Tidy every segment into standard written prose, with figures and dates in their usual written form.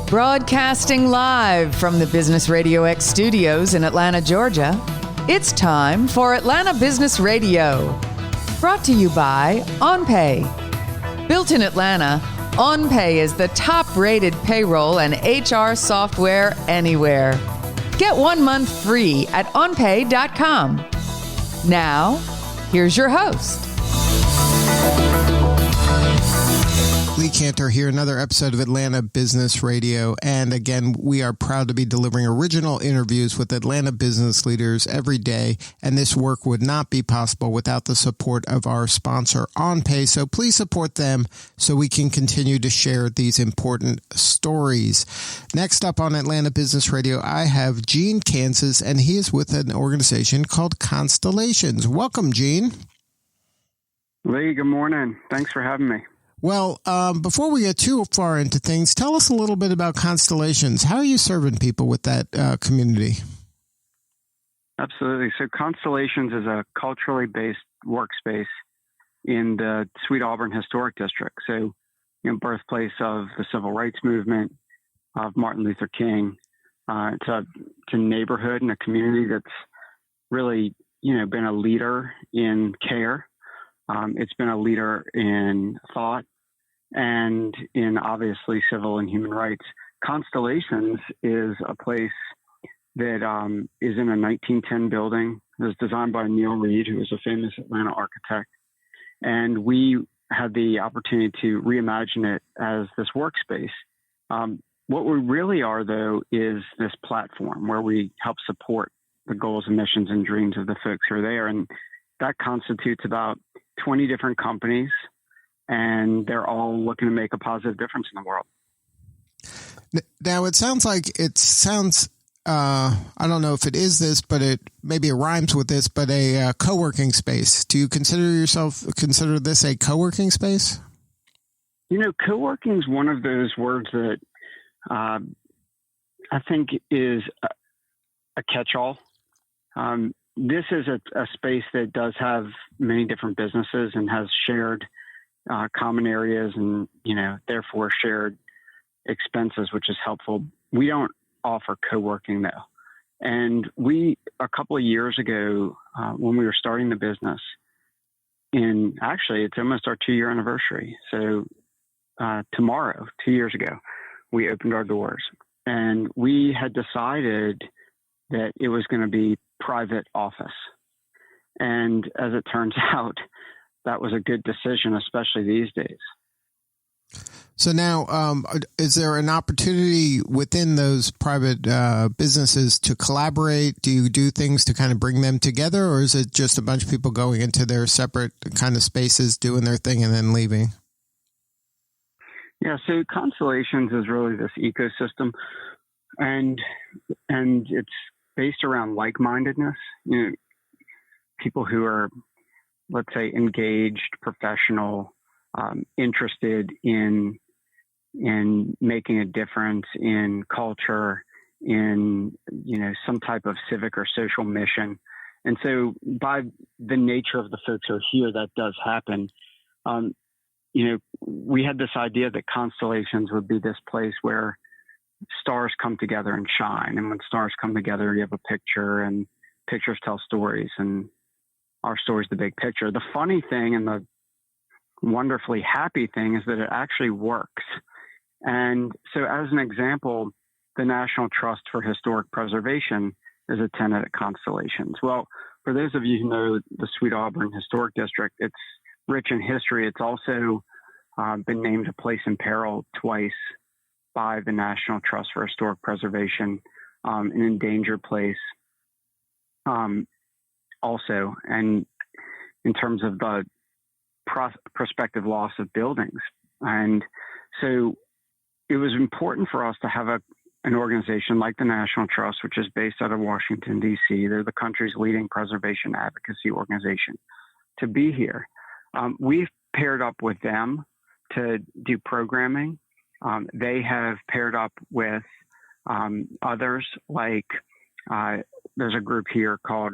Broadcasting live from the Business RadioX studios in Atlanta, Georgia, it's time for Atlanta Business Radio. Brought to you by OnPay. Built in Atlanta, OnPay is the top-rated payroll and HR software anywhere. Get 1 month free at onpay.com. Now, here's your host. Lee Cantor here, another episode of Atlanta Business Radio. And again, we are proud to be delivering original interviews with Atlanta business leaders every day. And this work would not be possible without the support of our sponsor, OnPay. So please support them so we can continue to share these important stories. Next up on Atlanta Business Radio, I have Gene Kansas, and he is with an organization called Constellations. Welcome, Gene. Lee, good morning. Thanks for having me. Well, before we get too far into things, tell us a little bit about Constellations. How are you serving people with that community? Absolutely. So Constellations is a culturally based workspace in the Sweet Auburn Historic District. So, birthplace of the Civil Rights Movement, of Martin Luther King. It's a neighborhood and a community that's really, been a leader in care. It's been a leader in thought and in obviously civil and human rights. Constellations is a place that is in a 1910 building. It was designed by Neil Reed, who was a famous Atlanta architect. And we had the opportunity to reimagine it as this workspace. What we really are, though, is this platform where we help support the goals and missions and dreams of the folks who are there. And that constitutes about 20 different companies, and they're all looking to make a positive difference in the world. Now, it sounds like I don't know if it is this, but maybe it rhymes with this, but a co-working space. Do you consider this a co-working space? Co-working is one of those words that I think is a catch-all. This is a space that does have many different businesses and has shared common areas and, therefore shared expenses, which is helpful. We don't offer co-working though. And a couple of years ago, when we were starting the business, it's almost our 2-year anniversary. So tomorrow, 2 years ago, we opened our doors, and we had decided that it was going to be private office. And as it turns out, that was a good decision, especially these days. So now, is there an opportunity within those private businesses to collaborate? Do you do things to kind of bring them together, or is it just a bunch of people going into their separate kind of spaces, doing their thing, and then leaving? Yeah, so Constellations is really this ecosystem, and it's based around like-mindedness. People who are, let's say, engaged, professional, interested in making a difference in culture, in some type of civic or social mission. And so, by the nature of the folks who are here, that does happen. We had this idea that Constellations would be this place where stars come together and shine. And when stars come together, you have a picture, and pictures tell stories, and our story's the big picture. The funny thing and the wonderfully happy thing is that it actually works. And so, as an example, the National Trust for Historic Preservation is a tenant at Constellations. Well, for those of you who know the Sweet Auburn Historic District, it's rich in history. It's also been named a place in peril twice by the National Trust for Historic Preservation, an endangered place also, and in terms of the prospective loss of buildings. And so it was important for us to have an organization like the National Trust, which is based out of Washington, D.C. They're the country's leading preservation advocacy organization, to be here. We've paired up with them to do programming. They have paired up with others like there's a group here called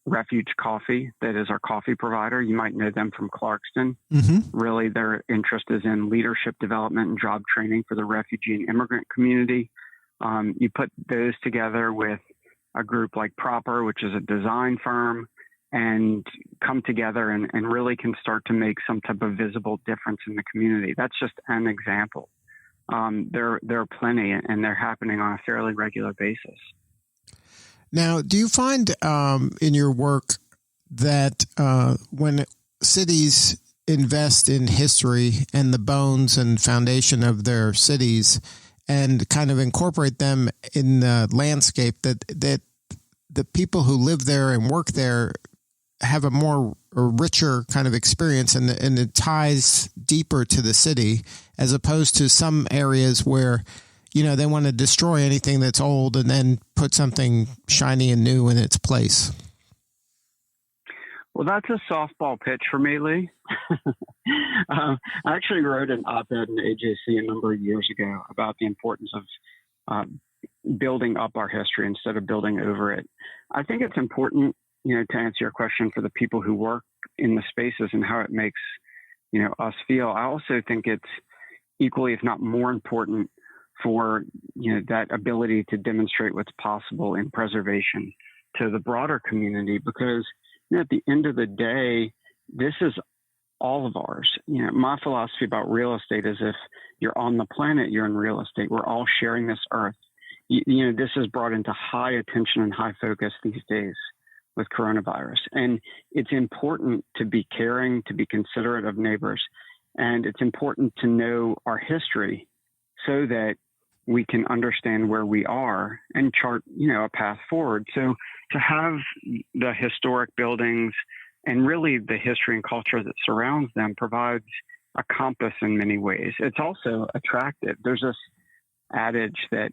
Refuge Coffee that is our coffee provider. You might know them from Clarkston. Mm-hmm. Really, their interest is in leadership development and job training for the refugee and immigrant community. You put those together with a group like Proper, which is a design firm, and come together and really can start to make some type of visible difference in the community. That's just an example. There are plenty, and they're happening on a fairly regular basis. Now, do you find in your work that when cities invest in history and the bones and foundation of their cities and kind of incorporate them in the landscape, that the people who live there and work there have a richer kind of experience, and it ties deeper to the city, as opposed to some areas where, they want to destroy anything that's old and then put something shiny and new in its place? Well, that's a softball pitch for me, Lee. I actually wrote an op-ed in AJC a number of years ago about the importance of building up our history instead of building over it. I think it's important, to answer your question, for the people who work in the spaces and how it makes, us feel. I also think it's equally, if not more important, for, that ability to demonstrate what's possible in preservation to the broader community, because at the end of the day, this is all of ours. My philosophy about real estate is, if you're on the planet, you're in real estate. We're all sharing this earth. This is brought into high attention and high focus these days with coronavirus. And it's important to be caring, to be considerate of neighbors. And it's important to know our history so that we can understand where we are and chart, a path forward. So to have the historic buildings and really the history and culture that surrounds them provides a compass in many ways. It's also attractive. There's this adage that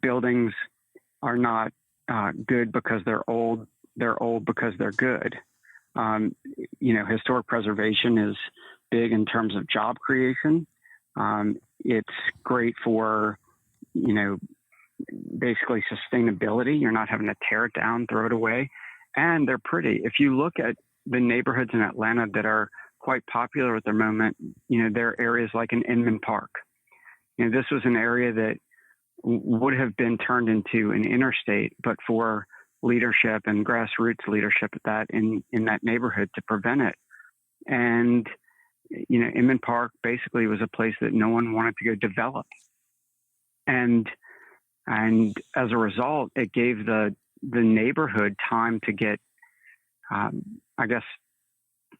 buildings are not good because they're old because they're good. Historic preservation is big in terms of job creation. It's great for, basically sustainability. You're not having to tear it down, throw it away. And they're pretty. If you look at the neighborhoods in Atlanta that are quite popular at the moment, there are areas like in Inman Park. This was an area that would have been turned into an interstate, but for leadership and grassroots leadership at that in that neighborhood to prevent it. And, Inman Park basically was a place that no one wanted to go develop. And as a result, it gave the neighborhood time to get,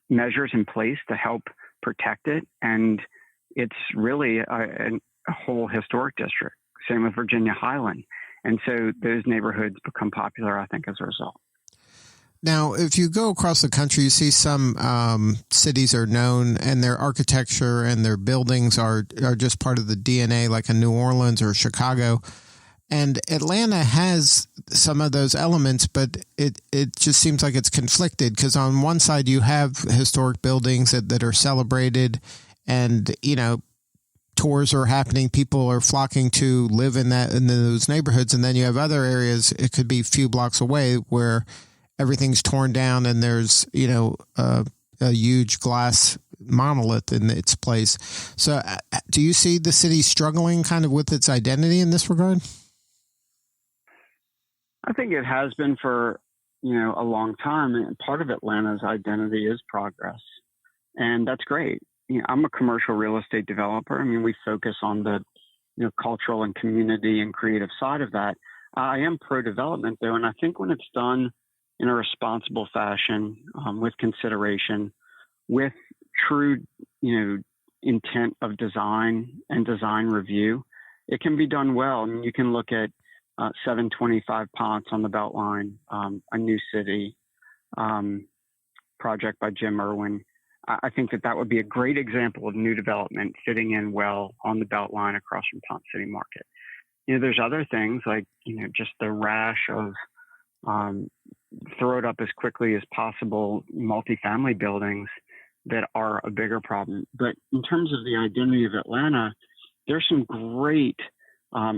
measures in place to help protect it. And it's really a whole historic district. Same with Virginia Highland. And so those neighborhoods become popular, I think, as a result. Now, if you go across the country, you see some cities are known, and their architecture and their buildings are just part of the DNA, like in New Orleans or Chicago. And Atlanta has some of those elements, but it just seems like it's conflicted, because on one side you have historic buildings that are celebrated, and tours are happening. People are flocking to live in those neighborhoods, and then you have other areas. It could be a few blocks away where everything's torn down and there's a huge glass monolith in its place. So, do you see the city struggling kind of with its identity in this regard? I think it has been for, a long time. And part of Atlanta's identity is progress. And that's great. I'm a commercial real estate developer. I mean, we focus on the, cultural and community and creative side of that. I am pro-development, though. And I think when it's done in a responsible fashion, with consideration, with true, intent of design and design review, it can be done well. I mean, you can look at 725 Ponce on the Beltline, a new city project by Jim Irwin. I think that would be a great example of new development fitting in well on the Beltline across from Ponce City Market. There's other things like, just the rash of throw it up as quickly as possible multifamily buildings that are a bigger problem. But in terms of the identity of Atlanta, there's some great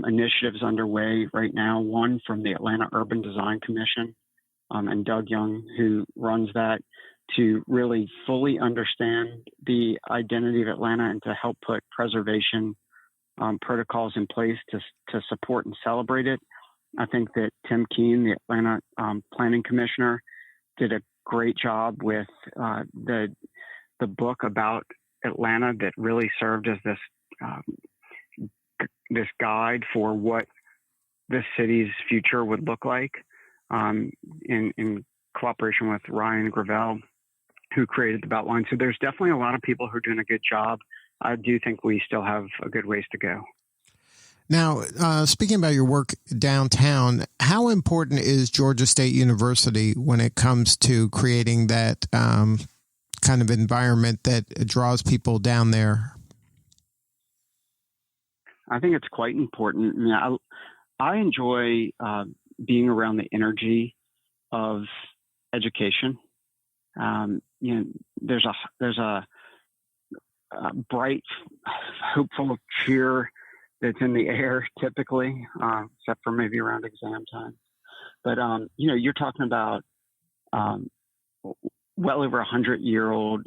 initiatives underway right now. One from the Atlanta Urban Design Commission and Doug Young, who runs that, to really fully understand the identity of Atlanta and to help put preservation protocols in place to support and celebrate it. I think that Tim Keene, the Atlanta Planning Commissioner, did a great job with the book about Atlanta that really served as this guide for what the city's future would look like, in cooperation with Ryan Gravel, who created the Beltline. So there's definitely a lot of people who are doing a good job. I do think we still have a good ways to go. Now, speaking about your work downtown, how important is Georgia State University when it comes to creating that kind of environment that draws people down there? I think it's quite important. I mean, I enjoy being around the energy of education. There's a bright, hopeful cheer that's in the air typically, except for maybe around exam time. But you're talking about well over 100-year-old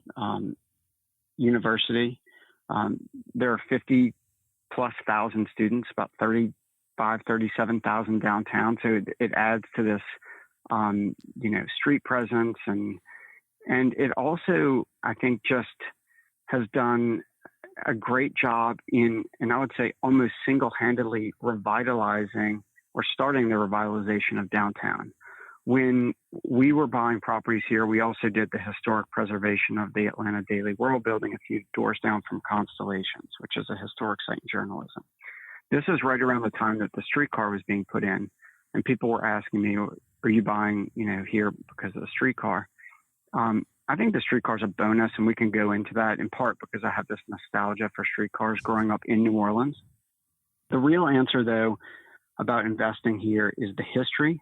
university. There are 50,000+ students, about 37,000 downtown. So it adds to this, street presence, and it also, I think, just has done a great job and I would say almost single-handedly revitalizing or starting the revitalization of downtown. When we were buying properties here, we also did the historic preservation of the Atlanta Daily World building a few doors down from Constellations, which is a historic site in journalism. This is right around the time that the streetcar was being put in, and people were asking me, are you buying, here because of the streetcar? I think the streetcar is a bonus, and we can go into that in part because I have this nostalgia for streetcars growing up in New Orleans. The real answer, though, about investing here is the history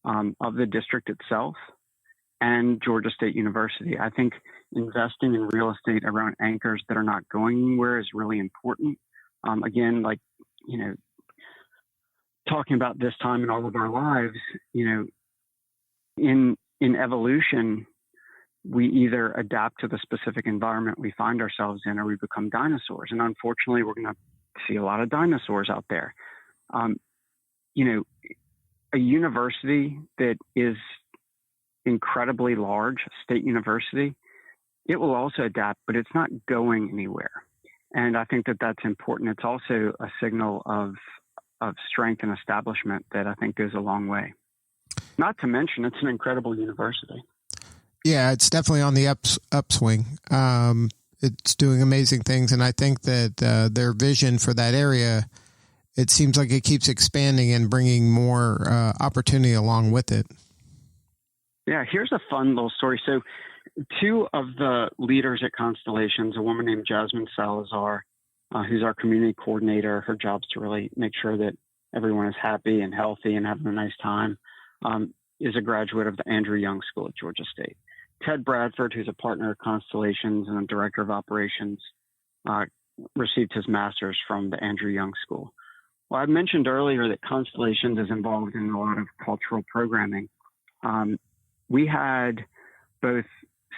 of the district itself and Georgia State University. I think investing in real estate around anchors that are not going anywhere is really important. Again, talking about this time in all of our lives, in evolution, we either adapt to the specific environment we find ourselves in or we become dinosaurs. And unfortunately, we're going to see a lot of dinosaurs out there. A university that is incredibly large, state university, it will also adapt, but it's not going anywhere. And I think that that's important. It's also a signal of strength and establishment that I think goes a long way. Not to mention, it's an incredible university. Yeah, it's definitely on the upswing. It's doing amazing things. And I think that their vision for that area, it seems like it keeps expanding and bringing more opportunity along with it. Yeah, here's a fun little story. So two of the leaders at Constellations, a woman named Jasmine Salazar, who's our community coordinator, her job's to really make sure that everyone is happy and healthy and having a nice time, is a graduate of the Andrew Young School at Georgia State. Ted Bradford, who's a partner at Constellations and a director of operations, received his master's from the Andrew Young School. Well, I mentioned earlier that Constellations is involved in a lot of cultural programming. We had both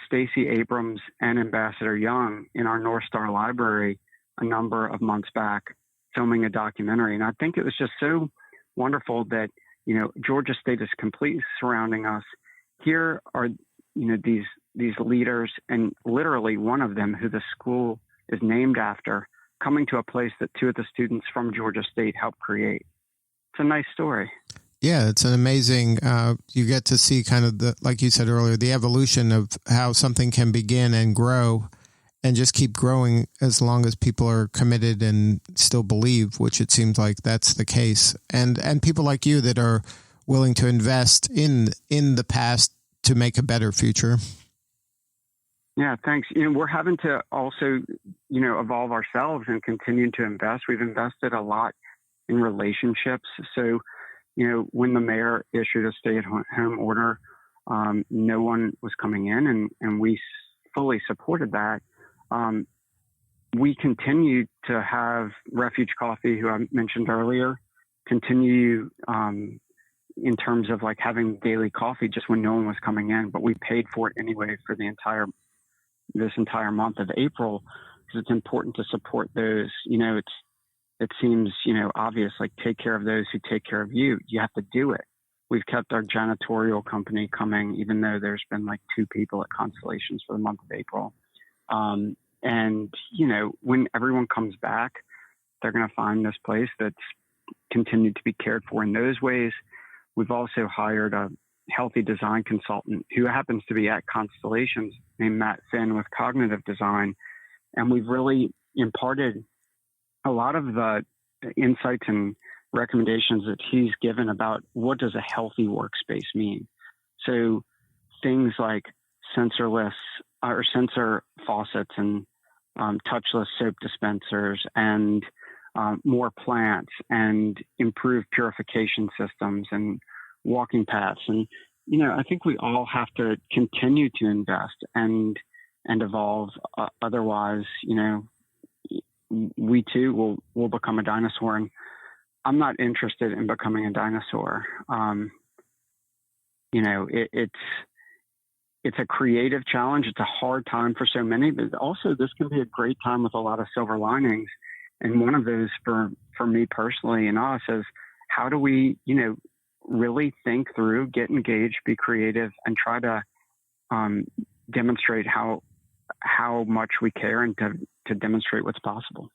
Stacey Abrams and Ambassador Young in our North Star Library a number of months back filming a documentary. And I think it was just so wonderful that, Georgia State is completely surrounding us. Here are, these leaders, and literally one of them who the school is named after, coming to a place that two of the students from Georgia State helped create. It's a nice story. Yeah, it's an amazing, you get to see kind of like you said earlier, the evolution of how something can begin and grow and just keep growing as long as people are committed and still believe, which it seems like that's the case. And people like you that are willing to invest in the past to make a better future. Yeah, thanks. We're having to also, evolve ourselves and continue to invest. We've invested a lot in relationships. So, when the mayor issued a stay-at-home order, no one was coming in, and we fully supported that. we continue to have Refuge Coffee, who I mentioned earlier, continue in terms of like having daily coffee just when no one was coming in, but we paid for it anyway for this entire month of April, because it's important to support those. It seems, obvious, like take care of those who take care of you. You have to do it. We've kept our janitorial company coming, even though there's been like 2 people at Constellations for the month of April. And when everyone comes back, they're going to find this place that's continued to be cared for in those ways. We've also hired a healthy design consultant who happens to be at Constellations, named Matt Finn, with cognitive design. And we've really imparted a lot of the insights and recommendations that he's given about what does a healthy workspace mean. So things like sensorless or sensor faucets and touchless soap dispensers and more plants and improved purification systems and walking paths. And, I think we all have to continue to invest and evolve. Otherwise, we too will become a dinosaur. And I'm not interested in becoming a dinosaur. It's a creative challenge. It's a hard time for so many, but also this can be a great time with a lot of silver linings. And one of those for me personally and us is, how do we, really think through, get engaged, be creative, and try to demonstrate how much we care and to demonstrate what's possible.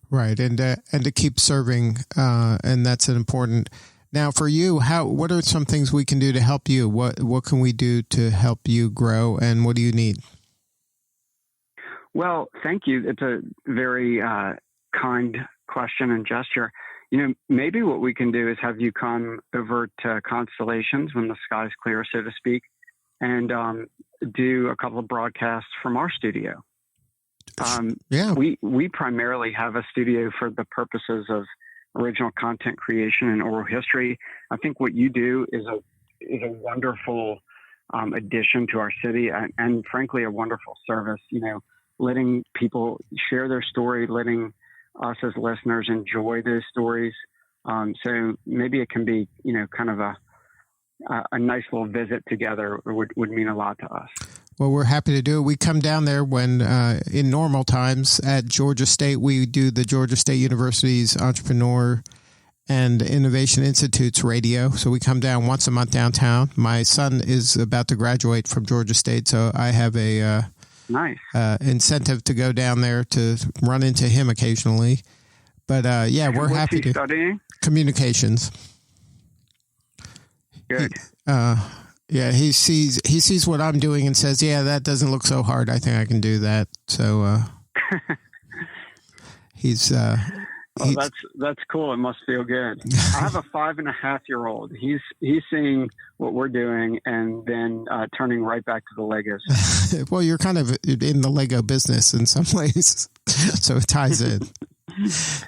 Right. And to keep serving. And that's an important. Now for you, what are some things we can do to help you? What can we do to help you grow, and what do you need? Well, thank you. It's a very kind question and gesture. Maybe what we can do is have you come over to Constellations when the sky's clear, so to speak, and do a couple of broadcasts from our studio. We primarily have a studio for the purposes of original content creation and oral history. I think what you do is a wonderful addition to our city, and frankly, a wonderful service. Letting people share their story, letting us as listeners enjoy those stories. So maybe it can be, kind of a nice little visit together would mean a lot to us. Well, we're happy to do it. We come down there when, in normal times at Georgia State, we do the Georgia State University's Entrepreneur and Innovation Institute's radio. So we come down once a month downtown. My son is about to graduate from Georgia State, so I have a nice incentive to go down there to run into him occasionally. But we're happy to. Studying? Communications. Good. He sees what I'm doing and says, "Yeah, that doesn't look so hard. I think I can do that." So he's. That's cool. It must feel good. I have a 5.5-year-old. He's seeing what we're doing and then turning right back to the Legos. Well, you're kind of in the Lego business in some ways, so it ties in.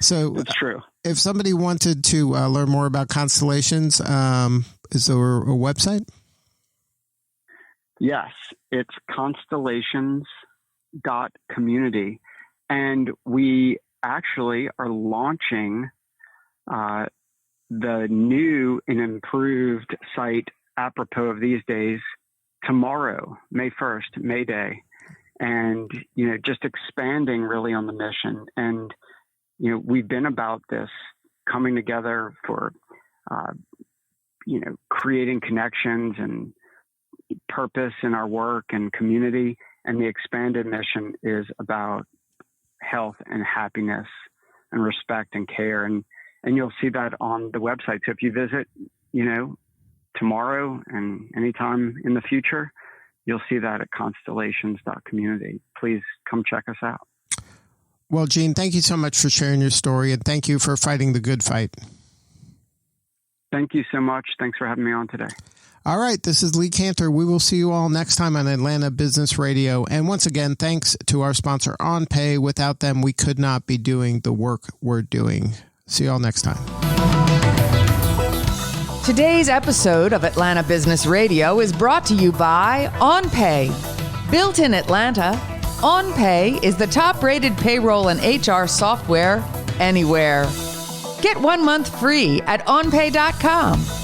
So that's true. If somebody wanted to learn more about Constellations, is there a website? Yes, it's constellations.community. And we actually are launching the new and improved site apropos of these days tomorrow, May 1st, May Day. And, just expanding really on the mission. And, we've been about this coming together for, creating connections and purpose in our work and community. And the expanded mission is about health and happiness and respect and care. And you'll see that on the website. So if you visit, tomorrow and anytime in the future, you'll see that at constellations.community. Please come check us out. Well, Gene, thank you so much for sharing your story, and thank you for fighting the good fight. Thank you so much. Thanks for having me on today. All right. This is Lee Cantor. We will see you all next time on Atlanta Business Radio. And once again, thanks to our sponsor, OnPay. Without them, we could not be doing the work we're doing. See you all next time. Today's episode of Atlanta Business Radio is brought to you by OnPay. Built in Atlanta, OnPay is the top-rated payroll and HR software anywhere. Get 1 month free at onpay.com.